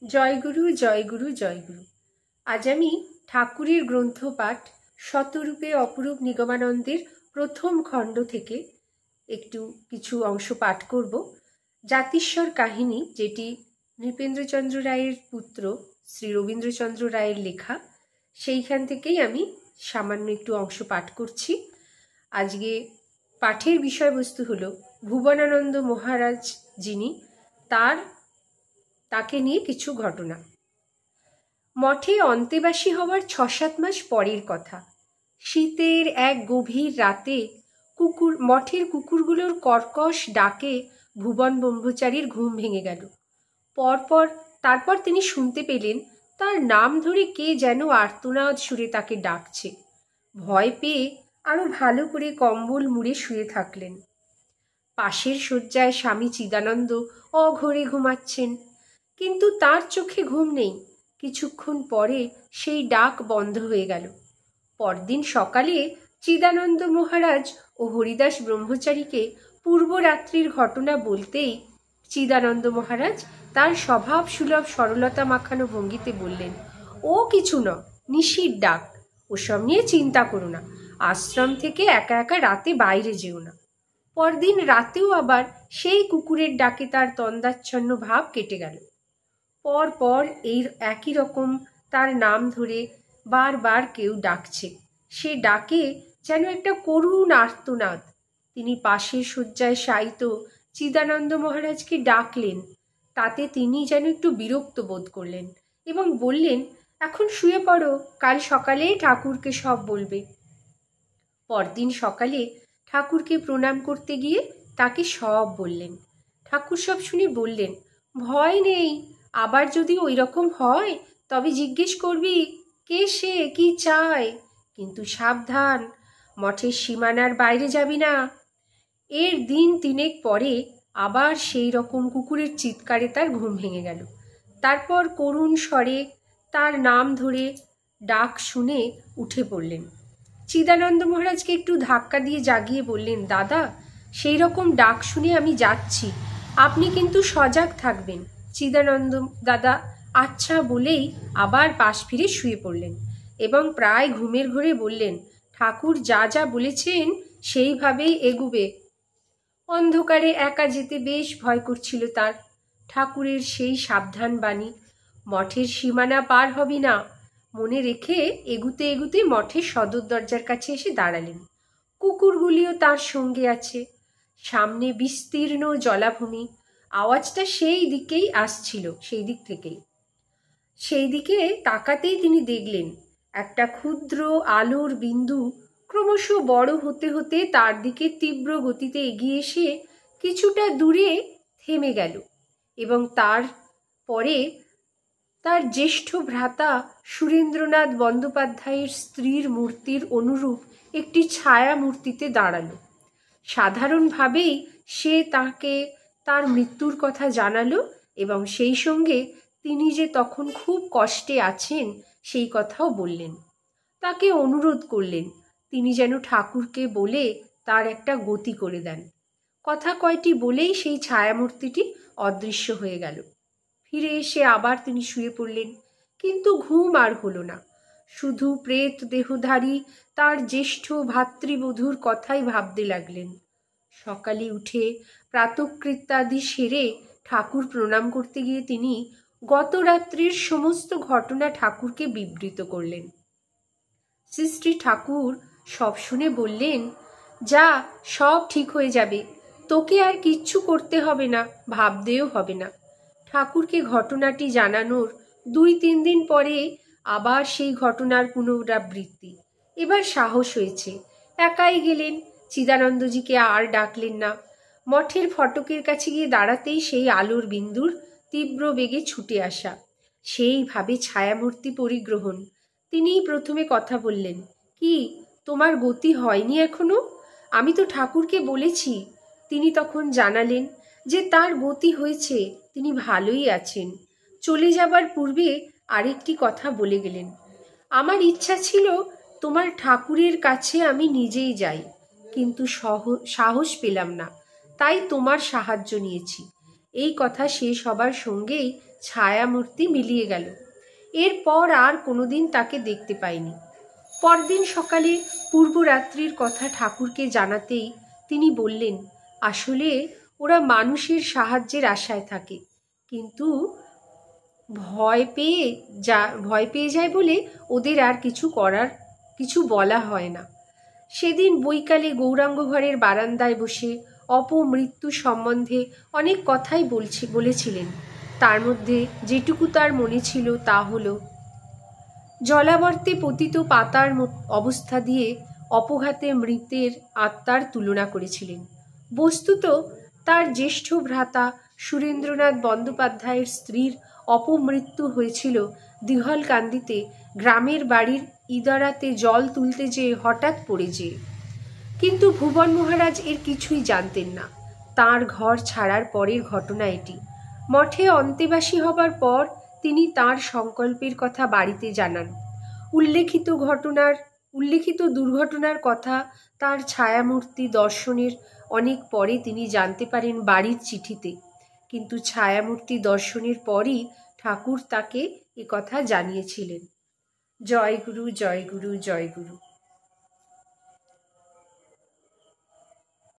জয়গুরু জয়গুরু জয়গুরু। আজ আমি ঠাকুরের গ্রন্থ পাঠ শতরূপে অপরূপ নিগমানন্দের প্রথম খণ্ড থেকে একটু কিছু অংশ পাঠ করব। জাতিস্বর কাহিনী, যেটি নৃপেন্দ্রচন্দ্র রায়ের পুত্র শ্রী রবীন্দ্রচন্দ্র রায়ের লেখা, সেইখান থেকেই আমি সামান্য একটু অংশ পাঠ করছি। আজকে পাঠের বিষয়বস্তু হলো ভুবনানন্দ মহারাজ যিনি, তাকে নিয়ে কিছু ঘটনা। মঠে অন্তেবাসী হওয়ার 6-7 মাস পরের কথা। শীতের এক গভীর রাতে মঠের কুকুরগুলোর কর্কশ ডাকে ভুবন ব্রহ্মচারীর ঘুম ভেঙে গেল। তারপর তিনি শুনতে পেলেন তার নাম ধরে কে যেন আর্তনাদ সুরে তাকে ডাকছে। ভয় পেয়ে আরো ভালো করে কম্বল মুড়ে শুয়ে থাকলেন। পাশের শয্যায় স্বামী চিদানন্দ অঘোরে ঘুমাচ্ছেন, কিন্তু তার চোখে ঘুম নেই। কিছুক্ষণ পরে সেই ডাক বন্ধ হয়ে গেল। পরদিন সকালে চিদানন্দ মহারাজ ও হরিদাস ব্রহ্মচারীকে পূর্বরাত্রির ঘটনা বলতেই চিদানন্দ মহারাজ তার স্বভাব সুলভ সরলতা মাখানো ভঙ্গিতে বললেন, ও কিছু ন, নিশির ডাক, ওসব নিয়ে চিন্তা করো না। আশ্রম থেকে একা একা রাতে বাইরে যেও না। পরদিন রাতেও আবার সেই কুকুরের ডাকে তার তন্দাচ্ছন্ন ভাব কেটে গেল। পর এই একই রকম তার নাম ধরে বারবার কেউ ডাকছে। সে ডাকে যেন একটা করুণ আর্তনাদ। তিনি পাশের শয্যায় শায়িত চিদানন্দ মহারাজকে ডাকলেন। তাতে তিনি যেন একটু বিরক্ত বোধ করলেন এবং বললেন, এখন শুয়ে পড়ো, কাল সকালে ঠাকুরকে সব বলবে। পরদিন সকালে ঠাকুরকে প্রণাম করতে গিয়ে তাকে সব বললেন। ঠাকুর সব শুনে বললেন, ভয় নেই, আবার যদি ওই রকম হয় তবে জিজ্ঞেস করবি কে সে, কি চায়, কিন্তু সাবধান, মঠের সীমানার বাইরে যাবি না। এর দিন 3 পরে আবার সেই রকম কুকুরের চিৎকারে তার ঘুম ভেঙে গেল। তারপর করুণ স্বরে তার নাম ধরে ডাক শুনে উঠে পড়লেন। চিদানন্দ মহারাজকে একটু ধাক্কা দিয়ে জাগিয়ে বললেন, দাদা, সেই রকম ডাক শুনে আমি যাচ্ছি, আপনি কিন্তু সজাগ থাকবেন। চিদানন্দ দাদা আচ্ছা বলেই আবার পাশ ফিরে শুয়ে পড়লেন এবং প্রায় ঘুমের ঘোরে বললেন, ঠাকুর যা যা বলেছেন সেইভাবেই এগুবে। অন্ধকারে একা যেতে বেশ ভয় করছিল তার। ঠাকুরের সেই সাবধান বাণী, মঠের সীমানা পার হবি না, মনে রেখে এগুতে এগুতে মঠের সদর দরজার কাছে এসে দাঁড়ালেন। কুকুরগুলিও তার সঙ্গে আছে। সামনে বিস্তীর্ণ জলাভূমি, আওয়াজটা সেই দিকেই আসছিল, সেই দিকে তাকাতেই তিনি দেখলেন একটা ক্ষুদ্র আলোর বিন্দু ক্রমশ বড় হতে হতে তার দিকে তীব্র গতিতে এগিয়ে এসে কিছুটা দূরে থেমে গেল এবং তার পরে তার জ্যেষ্ঠ ভ্রাতা সুরেন্দ্রনাথ বন্দ্যোপাধ্যায়ের স্ত্রীর মূর্তির অনুরূপ একটি ছায়া মূর্তিতে দাঁড়ালো। সাধারণভাবেই সে তাকে তার মৃত্যুর কথা জানালো এবং সেই সঙ্গে তিনি যে তখন খুব কষ্টে আছেন সেই কথাও বললেন। তাকে অনুরোধ করলেন তিনি যেন ঠাকুরকে বলে তার একটা গতি করে দেন। কথা কয়টি বলেই সেই ছায়ামূর্তিটি অদৃশ্য হয়ে গেল। ফিরে এসে আবার তিনি শুয়ে পড়লেন, কিন্তু ঘুম আর হলো না। শুধু প্রেত দেহধারী তার জ্যেষ্ঠ ভাতৃবধূর কথাই ভাবতে লাগলেন। সকালে উঠে প্রাতঃকৃত্যাদি সেরে ঠাকুর প্রণাম করতে গিয়ে তিনি গত রাত্রির সমস্ত ঘটনা ঠাকুরকে বিবৃত করলেন। শ্রী ঠাকুর সব শুনে বললেন, যা, সব ঠিক হয়ে যাবে, তোকে আর কিচ্ছু করতে হবে না, ভাবতেও হবে না। ঠাকুরকে ঘটনাটি জানানোর 2-3 দিন পরে আবার সেই ঘটনার পুনরাবৃত্তি। এবার সাহস হয়েছে, একাই গেলেন। চিদানন্দজিকে আর ডাকলেন না। মঠের ফটকের কাছে গিয়ে দাঁড়াতেই সেই আলোর বিন্দুর তীব্র বেগে ছুটে আসা, সেইভাবে ছায়ামূর্তি পরিগ্রহণ। তিনিই প্রথমে কথা বললেন, কি তোমার গতি হয়নি এখনো? আমি তো ঠাকুরকে বলেছি। তিনি তখন জানালেন যে তার গতি হয়েছে, তিনি ভালোই আছেন। চলে যাবার পূর্বে আরেকটি কথা বলে গেলেন, আমার ইচ্ছা ছিল তোমার ঠাকুরের কাছে আমি নিজেই যাই, কিন্তু সাহস পেলাম না, তাই তোমার সাহায্য নিয়েছি। এই কথা শেষ হবার সঙ্গেই ছায়ামূর্তি মিলিয়ে গেল। এরপর আর কোনোদিন তাকে দেখতে পাইনি। পরদিন সকালে পূর্বরাত্রির কথা ঠাকুরকে জানাতেই তিনি বললেন, আসলে ওরা মানুষের সাহায্যের আশায় থাকে, কিন্তু ভয় পেয়ে যায় বলে ওদের আর কিছু বলা হয় না। সেদিন বৈকালে গৌরাঙ্গ ঘরের বারান্দায় বসে অপমৃত্যু সম্বন্ধে অনেক কথাই বলেছিলেন। তার মধ্যে যেটুকু তার মনে ছিল তা হলো, জলাবর্তে পতিত পাতার অবস্থা দিয়ে অপঘাতে মৃতের আত্মার তুলনা করেছিলেন। বস্তুত তার জ্যেষ্ঠ ভ্রাতা সুরেন্দ্রনাথ বন্দ্যোপাধ্যায়ের স্ত্রীর অপমৃত্যু হয়েছিল দিঘলকান্দিতে, গ্রামের বাড়ির ইদারাতে জল তুলতে যেয়ে হঠাৎ পড়ে যেয়ে। কিন্তু ভুবন মহারাজ এর কিছুই জানতেন না। তাঁর ঘর ছাড়ার পরের ঘটনা এটি। মঠে অন্তেবাসী হবার পর তিনি তাঁর সংকল্পের কথা বাড়িতে জানান। উল্লেখিত দুর্ঘটনার কথা তার ছায়ামূর্তি দর্শনের অনেক পরে তিনি জানতে পারেন বাড়ির চিঠিতে। কিন্তু ছায়ামূর্তি দর্শনের পরই ঠাকুর তাকে একথা জানিয়েছিলেন। জয় গুরু, জয় গুরু, জয় গুরু।